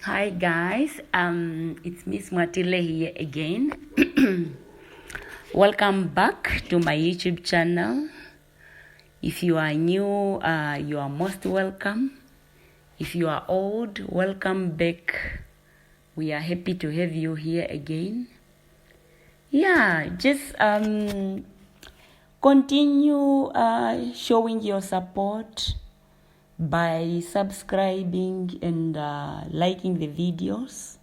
Hi guys, it's Miss Matile here again. Welcome back to my YouTube channel. If you are new, you are most welcome. If you are old, welcome back. We are happy to have you here again. Yeah, just continue showing your support by subscribing and liking the videos.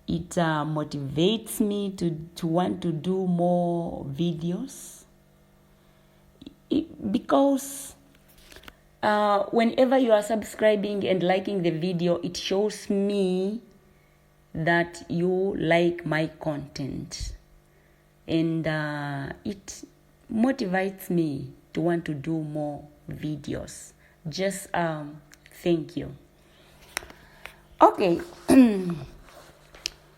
It motivates me to want to do more videos because whenever you are subscribing and liking the video, it shows me that you like my content, and it motivates me to want to do more videos. Just thank you. Okay.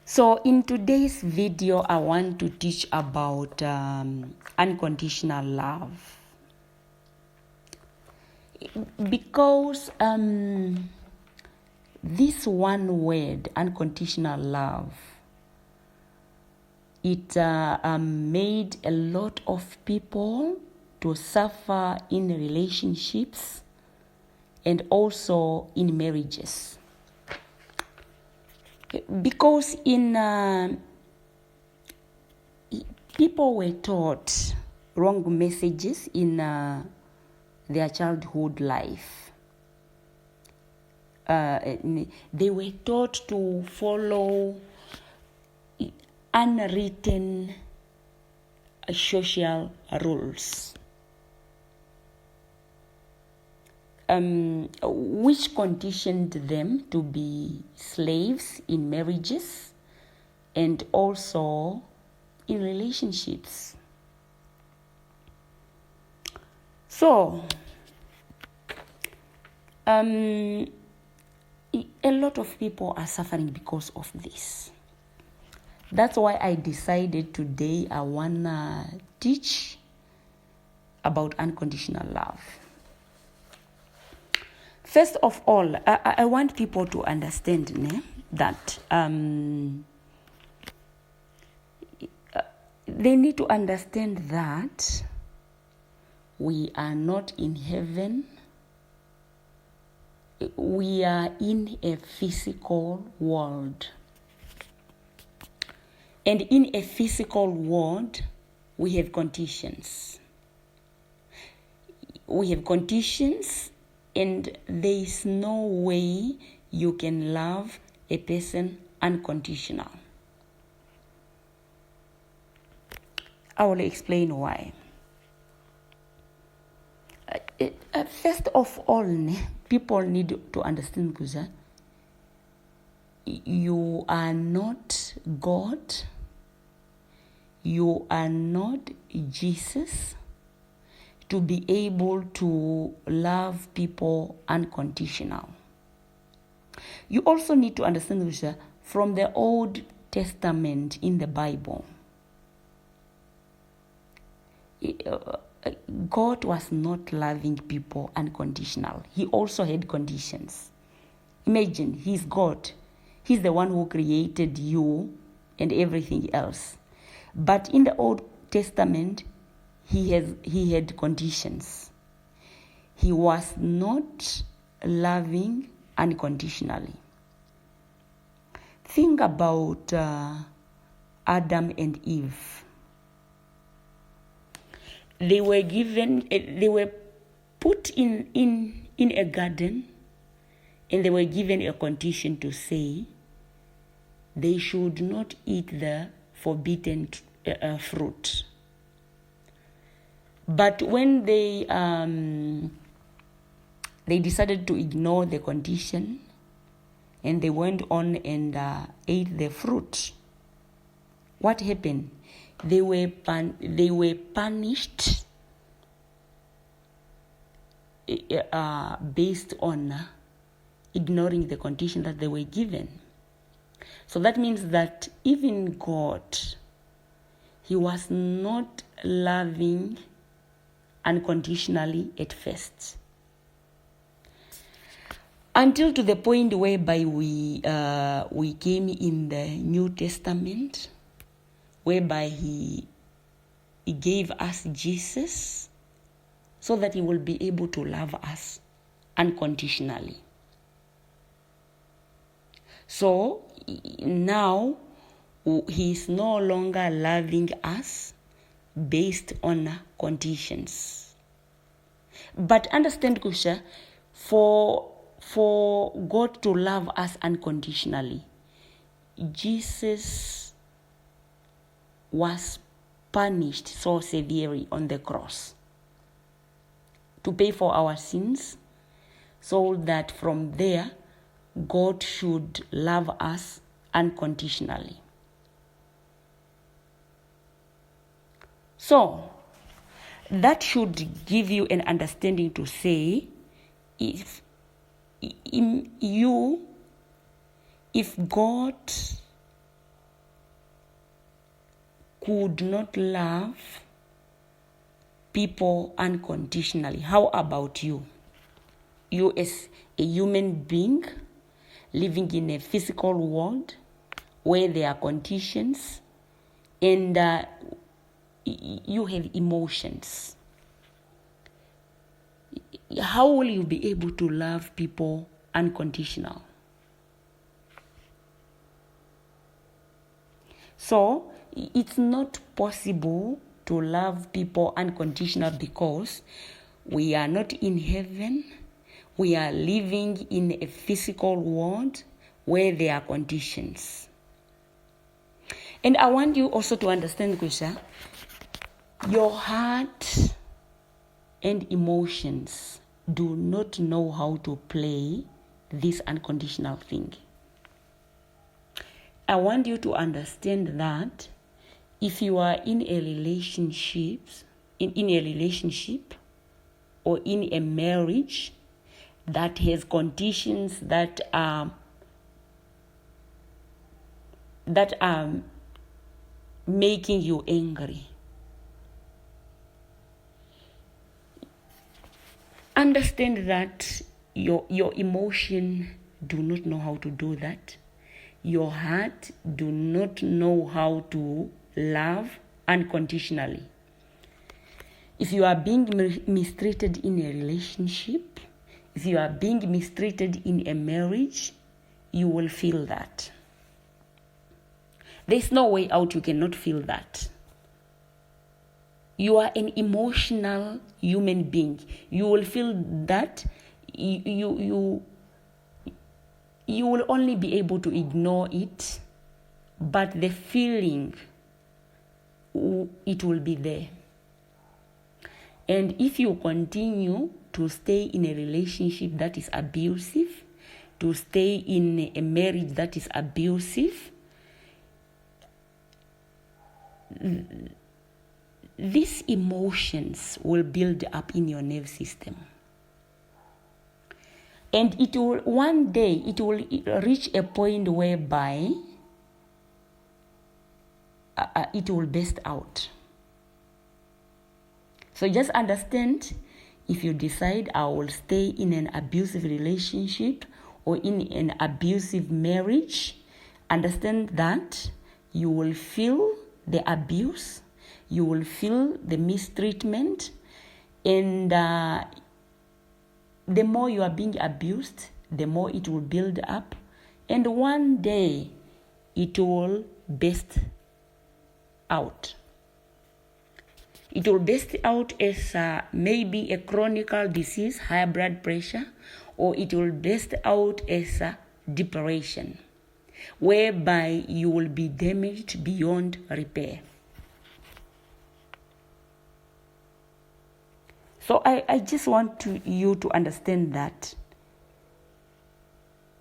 So in today's video, I want to teach about unconditional love. Because this one word, unconditional love, it made a lot of people to suffer in relationships and also in marriages. Because people were taught wrong messages in their childhood life. They were taught to follow unwritten social rules, which conditioned them to be slaves in marriages and also in relationships. So, a lot of people are suffering because of this. That's why I decided today I wanna teach about unconditional love. First of all, I want people to understand that they need to understand that we are not in heaven. We are in a physical world. And in a physical world, we have conditions. We have conditions, and there is no way you can love a person unconditional. I will explain why. First of all, people need to understand because you are not God. You are not Jesus to be able to love people unconditional. You also need to understand from the Old Testament in the Bible, God was not loving people unconditional. He also had conditions. Imagine, he's God. He's the one who created you and everything else. But in the Old Testament, he had conditions. He was not loving unconditionally. Think about Adam and Eve. They were put in a garden, and they were given a condition to say they should not eat the forbidden fruit. But when they decided to ignore the condition, and they went on and ate the fruit, what happened? They were punished based on ignoring the condition that they were given. So that means that even God, he was not loving unconditionally at first. Until to the point whereby we came in the New Testament, whereby he gave us Jesus so that he will be able to love us unconditionally. So now he is no longer loving us based on conditions. But understand, Kusha, for God to love us unconditionally, Jesus was punished so severely on the cross to pay for our sins, so that from there God should love us unconditionally. So that should give you an understanding to say, if God could not love people unconditionally, how about you? You as a human being living in a physical world where there are conditions and you have emotions. How will you be able to love people unconditional? So it's not possible to love people unconditional because we are not in heaven. We are living in a physical world where there are conditions. And I want you also to understand, Kusha, your heart and emotions do not know how to play this unconditional thing. I want you to understand that if you are in a relationship, or in a marriage that has conditions that are making you angry, understand that your emotion do not know how to do that. Your heart do not know how to love unconditionally. If you are being mistreated in a relationship, if you are being mistreated in a marriage, you will feel that. There's no way out. You cannot feel that. You are an emotional human being. You will feel that. You will only be able to ignore it, but the feeling, it will be there. And if you continue to stay in a relationship that is abusive, to stay in a marriage that is abusive, these emotions will build up in your nervous system. And it will one day, it will reach a point whereby it will burst out. So just understand, if you decide I will stay in an abusive relationship or in an abusive marriage, understand that you will feel the abuse, you will feel the mistreatment, and the more you are being abused, the more it will build up, and one day it will burst out. It will burst out as maybe a chronic disease, high blood pressure, or it will burst out as depression, whereby you will be damaged beyond repair. So I just want you to understand that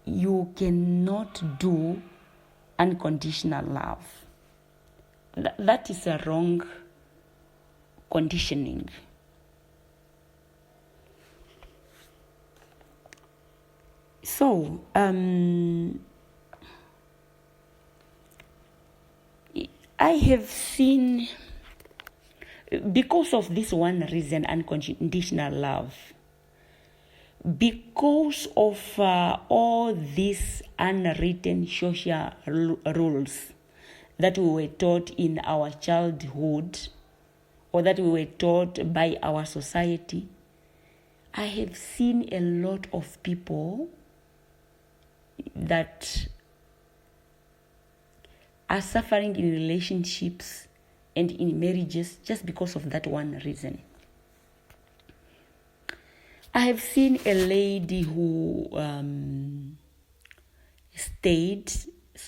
you cannot do unconditional love. That is a wrong conditioning. So, I have seen, because of this one reason, unconditional love, because of all these unwritten social rules that we were taught in our childhood, or that we were taught by our society, I have seen a lot of people that are suffering in relationships and in marriages just because of that one reason. I have seen a lady who stayed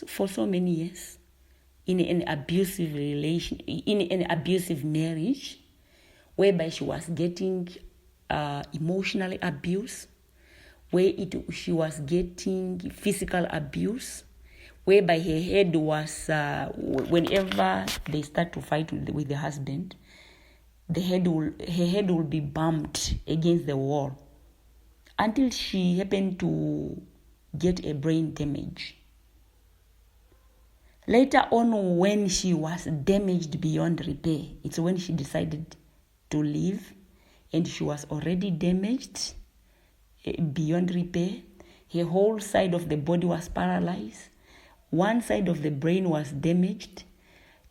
for so many years in an abusive marriage, whereby she was getting emotional abuse, she was getting physical abuse, whereby her head was, whenever they start to fight with the husband, her head will be bumped against the wall until she happened to get a brain damage. Later on, when she was damaged beyond repair, it's when she decided to leave, and she was already damaged beyond repair. Her whole side of the body was paralyzed. One side of the brain was damaged,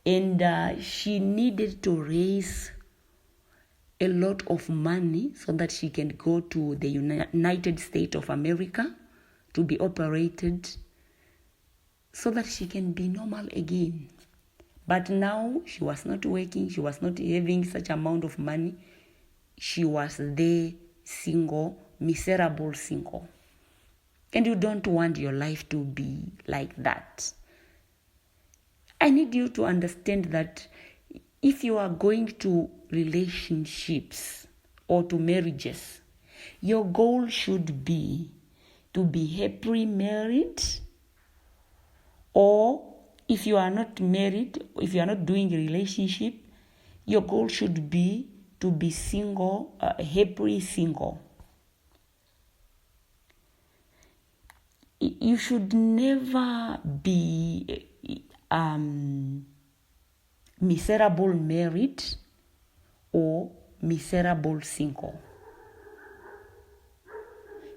and she needed to raise a lot of money so that she can go to the United States of America to be operated so that she can be normal again. But now she was not working, she was not having such amount of money. She was there, single, miserable single. And you don't want your life to be like that. I need you to understand that if you are going to relationships or to marriages, your goal should be to be happily married, or if you are not married, if you are not doing a relationship, your goal should be to be single, happily single. You should never be miserable married or miserable single.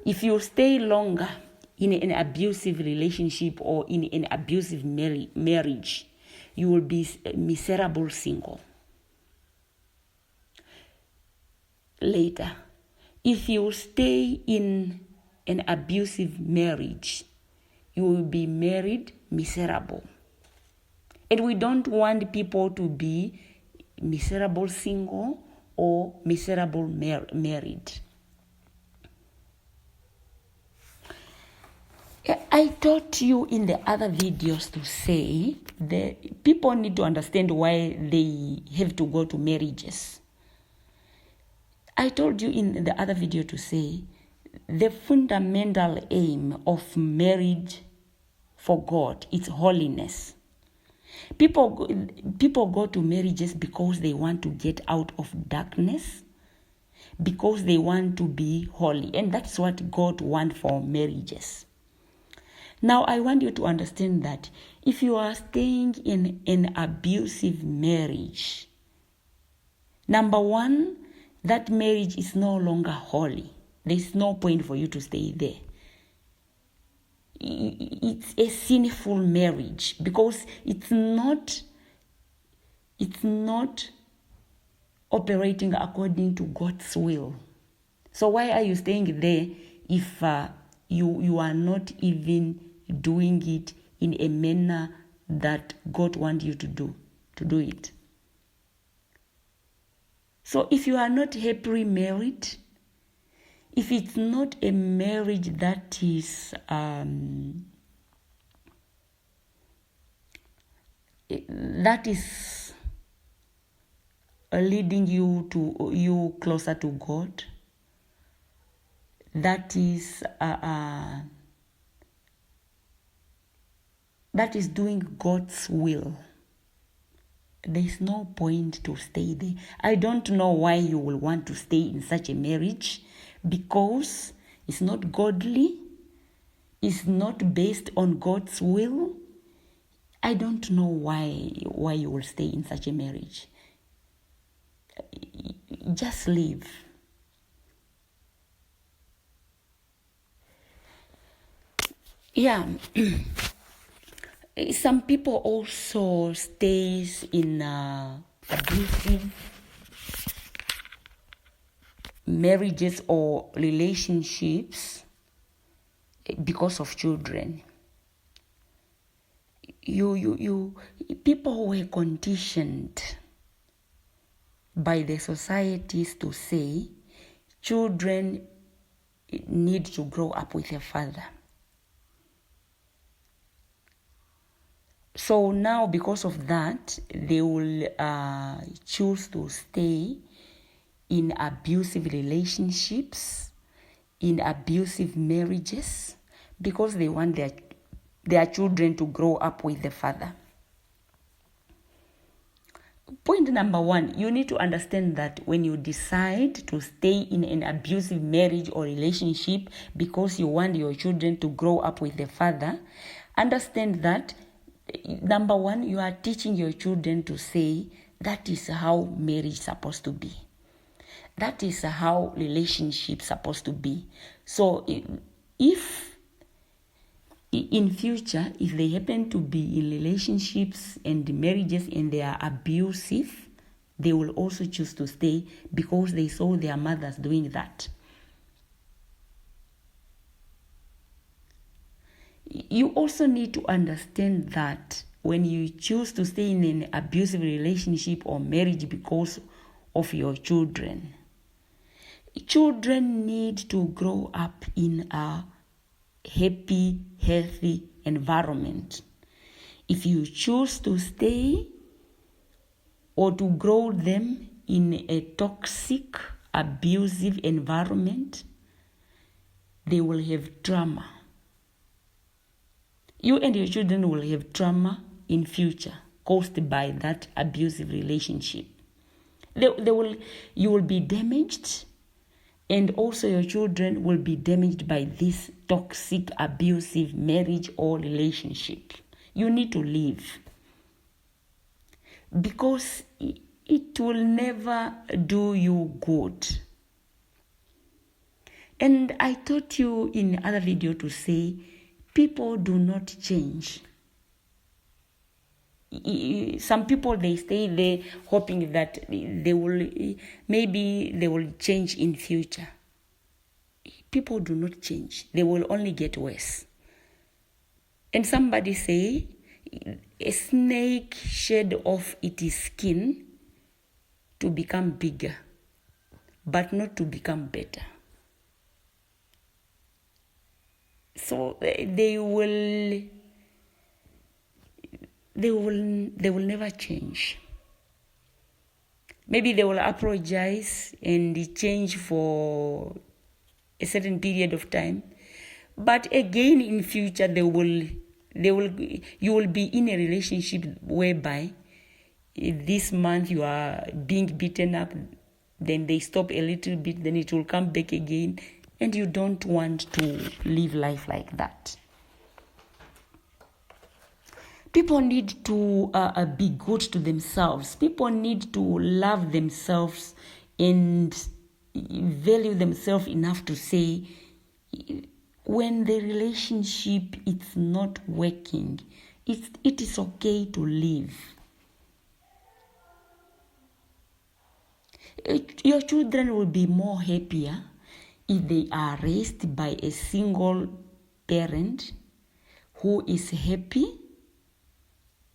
If you stay longer in an abusive relationship or in an abusive marriage, you will be miserable single. Later, if you stay in an abusive marriage, you will be married miserable. And we don't want people to be miserable single or miserable married. I taught you in the other videos to say that people need to understand why they have to go to marriages. I told you in the other video to say the fundamental aim of marriage for God is holiness. People go to marriages because they want to get out of darkness, because they want to be holy. And that's what God wants for marriages. Now, I want you to understand that if you are staying in an abusive marriage, number one, that marriage is no longer holy. There's no point for you to stay there. It's a sinful marriage because it's not operating according to God's will. So why are you staying there if you are not even doing it in a manner that God wants you to do it? So if you are not happily married, if it's not a marriage that is leading you closer to God, that is doing God's will, there is no point to stay there. I don't know why you will want to stay in such a marriage, because it's not godly, it's not based on God's will. I don't know why you will stay in such a marriage. Just leave. Yeah. Some people also stays in abusive marriages or relationships because of children. People were conditioned by the societies to say children need to grow up with a father. So now, because of that, they will choose to stay in abusive relationships, in abusive marriages, because they want their children to grow up with the father. Point number one, you need to understand that when you decide to stay in an abusive marriage or relationship because you want your children to grow up with the father, understand that, number one, you are teaching your children to say that is how marriage is supposed to be. That is how relationships supposed to be. So if in future, if they happen to be in relationships and marriages and they are abusive, they will also choose to stay because they saw their mothers doing that. You also need to understand that when you choose to stay in an abusive relationship or marriage because of your children need to grow up in a happy, healthy environment. If you choose to stay or to grow them in a toxic, abusive environment, they will have trauma. You and your children will have trauma in future caused by that abusive relationship. You will be damaged, and also your children will be damaged by this toxic, abusive marriage or relationship. You need to leave because it will never do you good. And I taught you in other video to say, people do not change. Some people, they stay there hoping that they will change in future. People do not change. They will only get worse. And somebody say, a snake shed off its skin to become bigger, but not to become better. So they will never change. Maybe they will apologize and change for a certain period of time, but again in future you will be in a relationship whereby this month you are being beaten up, then they stop a little bit, then it will come back again, and you don't want to live life like that. People need to be good to themselves. People need to love themselves and value themselves enough to say, when the relationship is not working, it is okay to leave. Your children will be more happier if they are raised by a single parent who is happy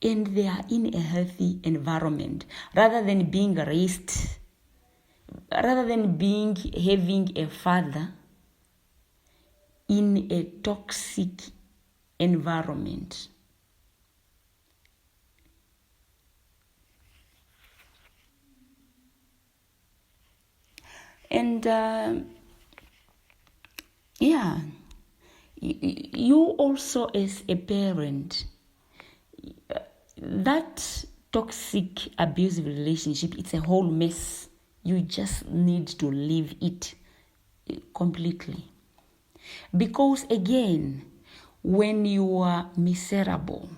and they are in a healthy environment, rather than having a father in a toxic environment. And you also as a parent, that toxic abusive relationship, it's a whole mess. You just need to leave it completely. Because again, when you are miserable,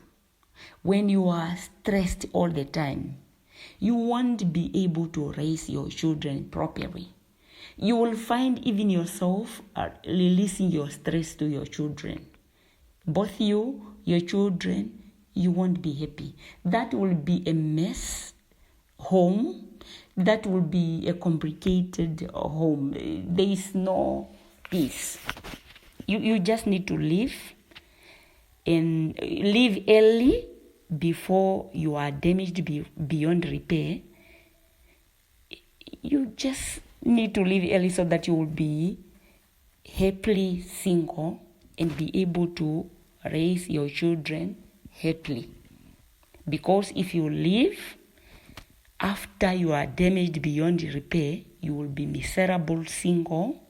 when you are stressed all the time, you won't be able to raise your children properly. You will find even yourself releasing your stress to your children. Both you, your children, you won't be happy. That will be a mess home. That will be a complicated home. There is no peace. You just need to leave, and leave early before you are damaged beyond repair. You just need to leave early so that you will be happily single and be able to raise your children happily. Because if you leave after you are damaged beyond repair, you will be miserable single,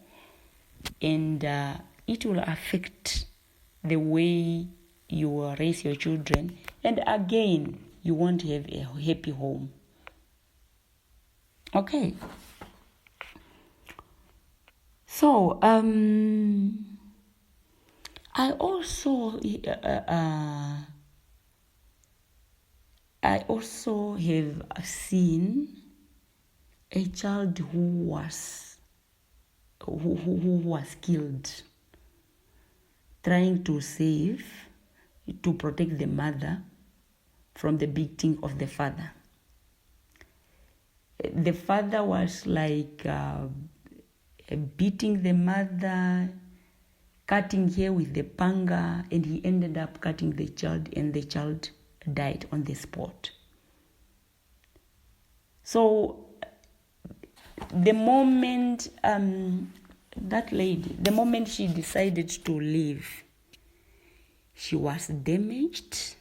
and it will affect the way you will raise your children, and again you won't have a happy home. Okay, so I also have seen a child who was killed trying to protect the mother from the beating of the father. The father was like beating the mother, cutting her with the panga, and he ended up cutting the child, and the child died on the spot. So the moment that lady, the moment she decided to leave, she was damaged.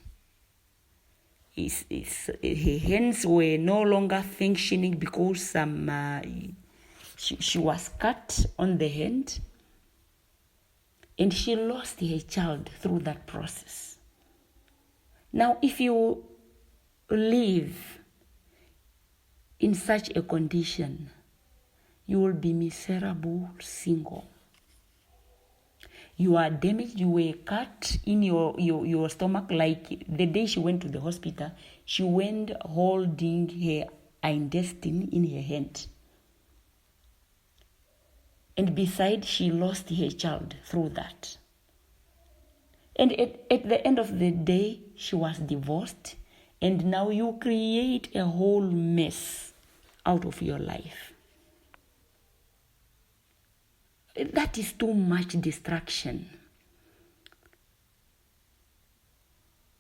Her hands were no longer functioning because she was cut on the hand, and she lost her child through that process. Now, if you live in such a condition, you will be miserable single. You are damaged, you were cut in your stomach. Like the day she went to the hospital, she went holding her intestine in her hand. And besides, she lost her child through that. And at the end of the day, she was divorced. And now you create a whole mess out of your life. That is too much distraction.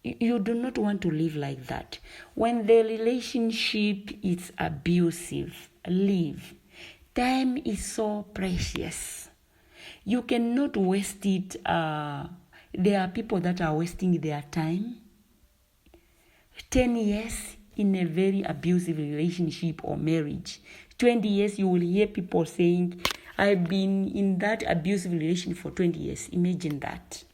You do not want to live like that. When the relationship is abusive, leave. Time is so precious. You cannot waste it. There are people that are wasting their time. 10 years in a very abusive relationship or marriage. 20 years, you will hear people saying, I've been in that abusive relationship for 20 years. Imagine that.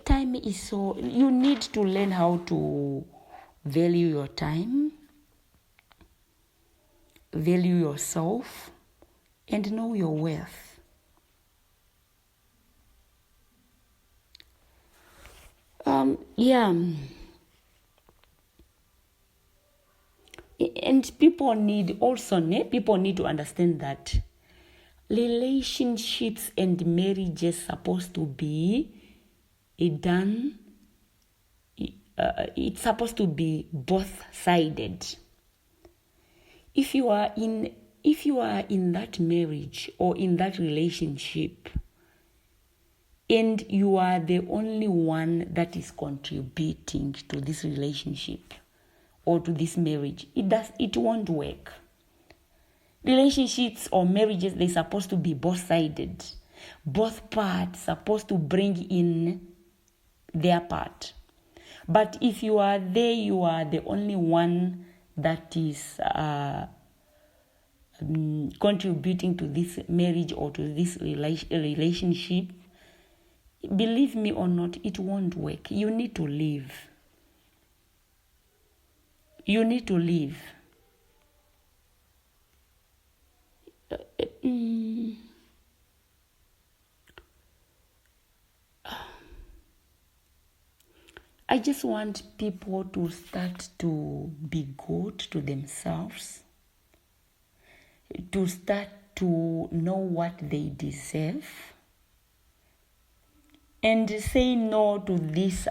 Time is so... You need to learn how to value your time, value yourself, and know your worth. And people need to understand that relationships and marriages supposed to be done. It's supposed to be both-sided. If you are in that marriage or in that relationship, and you are the only one that is contributing to this relationship or to this marriage, it won't work. Relationships or marriages, they're supposed to be both-sided. Both parts supposed to bring in their part. But if you are there, you are the only one that is contributing to this marriage or to this relationship, believe me or not, it won't work. You need to leave. You need to leave. I just want people to start to be good to themselves, to start to know what they deserve, and say no to this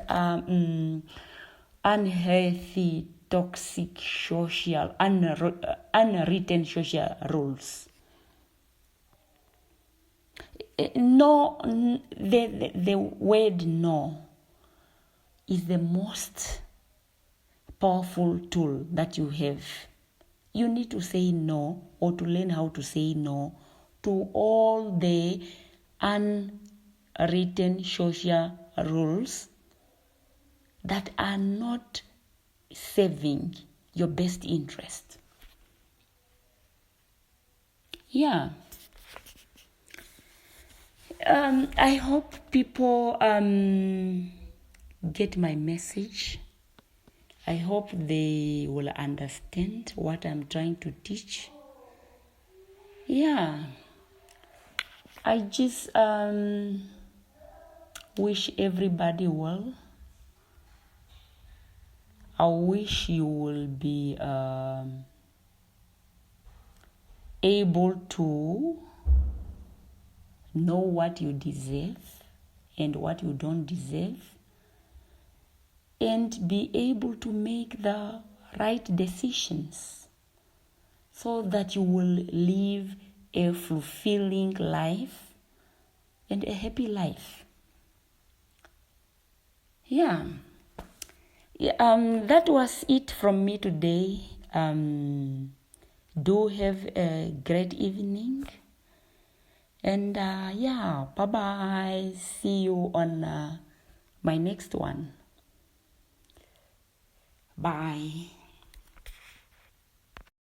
unhealthy, toxic social, unwritten social rules. No, the word no is the most powerful tool that you have. You need to say no, or to learn how to say no to all the unwritten social rules that are not serving your best interest. Yeah. I hope people get my message. I hope they will understand what I'm trying to teach. Yeah. I just wish everybody well. I wish you will be able to know what you deserve and what you don't deserve, and be able to make the right decisions so that you will live a fulfilling life and a happy life. Yeah. That was it from me today. Do have a great evening. And bye-bye. See you on my next one. Bye.